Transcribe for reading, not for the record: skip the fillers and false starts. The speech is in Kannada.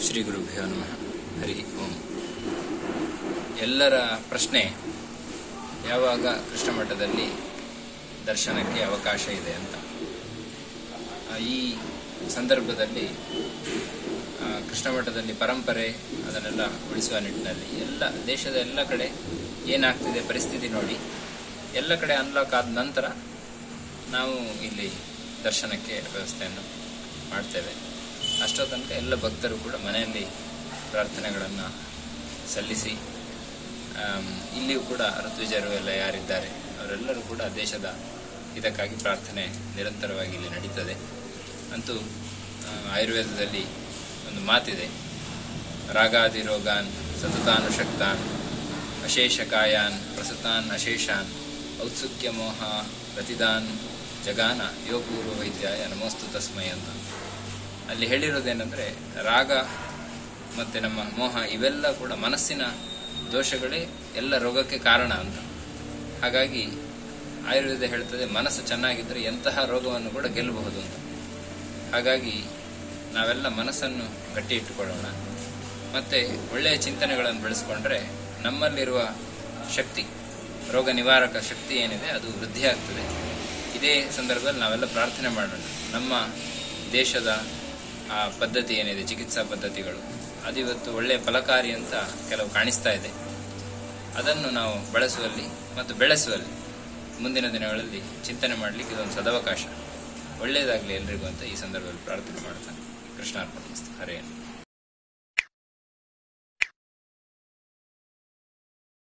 ಶ್ರೀ ಗುರುಭ್ಯೋ ನಮಃ. ಹರಿ ಓಂ. ಎಲ್ಲರ ಪ್ರಶ್ನೆ, ಯಾವಾಗ ಕೃಷ್ಣ ಮಠದಲ್ಲಿ ದರ್ಶನಕ್ಕೆ ಅವಕಾಶ ಇದೆ ಅಂತ. ಈ ಸಂದರ್ಭದಲ್ಲಿ ಕೃಷ್ಣ ಮಠದಲ್ಲಿ ಪರಂಪರೆ ಅದನ್ನೆಲ್ಲ ಉಳಿಸುವ ನಿಟ್ಟಿನಲ್ಲಿ ದೇಶದ ಎಲ್ಲ ಕಡೆ ಏನಾಗ್ತಿದೆ ಪರಿಸ್ಥಿತಿ ನೋಡಿ, ಎಲ್ಲ ಕಡೆ ಅನ್ಲಾಕ್ ಆದ ನಂತರ ನಾವು ಇಲ್ಲಿ ದರ್ಶನಕ್ಕೆ ವ್ಯವಸ್ಥೆಯನ್ನು ಮಾಡ್ತೇವೆ. ಅಷ್ಟೋ ತನಕ ಎಲ್ಲ ಭಕ್ತರು ಕೂಡ ಮನೆಯಲ್ಲಿ ಪ್ರಾರ್ಥನೆಗಳನ್ನು ಸಲ್ಲಿಸಿ, ಇಲ್ಲಿಯೂ ಕೂಡ ಋತ್ವಿಜರು ಎಲ್ಲ ಯಾರಿದ್ದಾರೆ ಅವರೆಲ್ಲರೂ ಕೂಡ ದೇಶದ ಇದಕ್ಕಾಗಿ ಪ್ರಾರ್ಥನೆ ನಿರಂತರವಾಗಿ ಇಲ್ಲಿ ನಡೀತದೆ. ಅಂತೂ ಆಯುರ್ವೇದದಲ್ಲಿ ಒಂದು ಮಾತಿದೆ, ರಾಗಾದಿರೋಗಾನ್ ಸತತಾನುಶಕ್ತಾನ್ ಅಶೇಷ ಕಾಯಾನ್ ಪ್ರಸತಾನ್ ಅಶೇಷಾನ್ ಔತ್ಸುಕ್ಯ ಮೋಹ ರತಿದಾನ್ ಜಗಾನ ಯೋ ಪೂರ್ವ ವೈದ್ಯಾಯ ನಮೋಸ್ತು ತಸ್ಮೈ ಅಂತ. ಅಲ್ಲಿ ಹೇಳಿರೋದೇನೆಂದರೆ, ರಾಗ ಮತ್ತು ನಮ್ಮ ಮೋಹ ಇವೆಲ್ಲ ಕೂಡ ಮನಸ್ಸಿನ ದೋಷಗಳೇ ಎಲ್ಲ ರೋಗಕ್ಕೆ ಕಾರಣ ಅಂತ. ಹಾಗಾಗಿ ಆಯುರ್ವೇದ ಹೇಳ್ತದೆ, ಮನಸ್ಸು ಚೆನ್ನಾಗಿದ್ದರೆ ಎಂತಹ ರೋಗವನ್ನು ಕೂಡ ಗೆಲ್ಲಬಹುದು ಅಂತ. ಹಾಗಾಗಿ ನಾವೆಲ್ಲ ಮನಸ್ಸನ್ನು ಗಟ್ಟಿ ಇಟ್ಟುಕೊಳ್ಳೋಣ, ಮತ್ತು ಒಳ್ಳೆಯ ಚಿಂತನೆಗಳನ್ನು ಬೆಳೆಸ್ಕೊಂಡ್ರೆ ನಮ್ಮಲ್ಲಿರುವ ಶಕ್ತಿ, ರೋಗ ನಿವಾರಕ ಶಕ್ತಿ ಏನಿದೆ ಅದು ವೃದ್ಧಿ ಆಗ್ತದೆ. ಇದೇ ಸಂದರ್ಭದಲ್ಲಿ ನಾವೆಲ್ಲ ಪ್ರಾರ್ಥನೆ ಮಾಡೋಣ, ನಮ್ಮ ದೇಶದ ಆ ಪದ್ಧತಿ ಏನಿದೆ, ಚಿಕಿತ್ಸಾ ಪದ್ಧತಿಗಳು, ಅದು ಇವತ್ತು ಒಳ್ಳೆಯ ಫಲಕಾರಿ ಅಂತ ಕೆಲವು ಕಾಣಿಸ್ತಾ ಇದೆ. ಅದನ್ನು ನಾವು ಬಳಸುವಲ್ಲಿ ಮತ್ತು ಬೆಳೆಸುವಲ್ಲಿ ಮುಂದಿನ ದಿನಗಳಲ್ಲಿ ಚಿಂತನೆ ಮಾಡಲಿಕ್ಕೆ ಇದೊಂದು ಸದವಕಾಶ. ಒಳ್ಳೆಯದಾಗಲಿ ಎಲ್ರಿಗೂ ಅಂತ ಈ ಸಂದರ್ಭದಲ್ಲಿ ಪ್ರಾರ್ಥನೆ ಮಾಡ್ತಾನೆ. ಕೃಷ್ಣಾರ್ಪಣ. ಹರೇ.